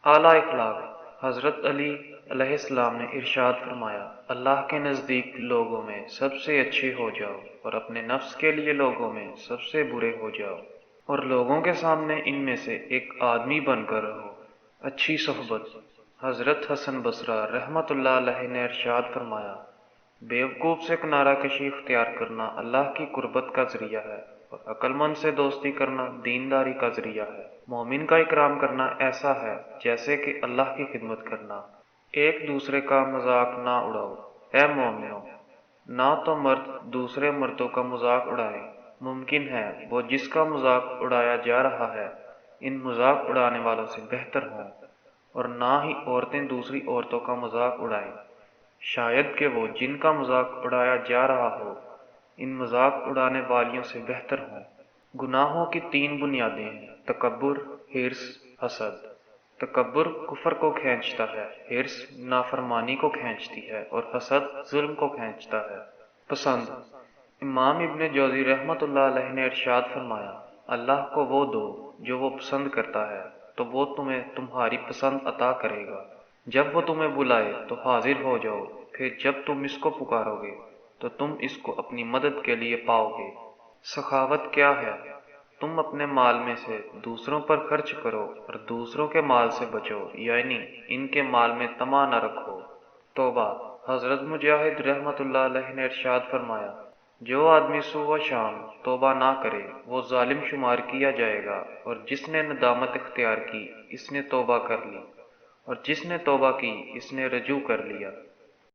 اعلیٰ اخلاق۔ حضرت علی علیہ السلام نے ارشاد فرمایا، اللہ کے نزدیک لوگوں میں سب سے اچھے ہو جاؤ اور اپنے نفس کے لیے لوگوں میں سب سے برے ہو جاؤ، اور لوگوں کے سامنے ان میں سے ایک آدمی بن کر رہو۔ اچھی صحبت۔ حضرت حسن بصری رحمۃ اللہ علیہ نے ارشاد فرمایا، بیوقوف سے کنارہ کشی اختیار کرنا اللہ کی قربت کا ذریعہ ہے، اور عقل مند سے دوستی کرنا دینداری کا ذریعہ ہے۔ مومن کا اکرام کرنا ایسا ہے جیسے کہ اللہ کی خدمت کرنا۔ ایک دوسرے کا مذاق نہ اڑاؤ۔ اے مومنو، نہ تو مرد دوسرے مردوں کا مذاق اڑائیں۔ ممکن ہے وہ جس کا مذاق اڑایا جا رہا ہے ان مذاق اڑانے والوں سے بہتر ہوں، اور نہ ہی عورتیں دوسری عورتوں کا مذاق اڑائیں، شاید کہ وہ جن کا مذاق اڑایا جا رہا ہو ان مذاق اڑانے والیوں سے بہتر ہوں۔ گناہوں کی تین بنیادیں ہیں: تکبر، حرص، حسد۔ تکبر کفر کو کھینچتا ہے، حرص نافرمانی کو کھینچتی ہے، اور حسد ظلم کو کھینچتا ہے۔ پسند۔ امام ابن جوزی رحمۃ اللہ علیہ نے ارشاد فرمایا، اللہ کو وہ دو جو وہ پسند کرتا ہے تو وہ تمہیں تمہاری پسند عطا کرے گا۔ جب وہ تمہیں بلائے تو حاضر ہو جاؤ، پھر جب تم اس کو پکارو گے تو تم اس کو اپنی مدد کے لیے پاؤ گے۔ سخاوت کیا ہے؟ تم اپنے مال میں سے دوسروں پر خرچ کرو اور دوسروں کے مال سے بچو، یعنی ان کے مال میں طمع نہ رکھو۔ توبہ۔ حضرت مجاہد رحمۃ اللہ علیہ نے ارشاد فرمایا، جو آدمی صبح و شام توبہ نہ کرے وہ ظالم شمار کیا جائے گا، اور جس نے ندامت اختیار کی اس نے توبہ کر لی، اور جس نے توبہ کی اس نے رجوع کر لیا۔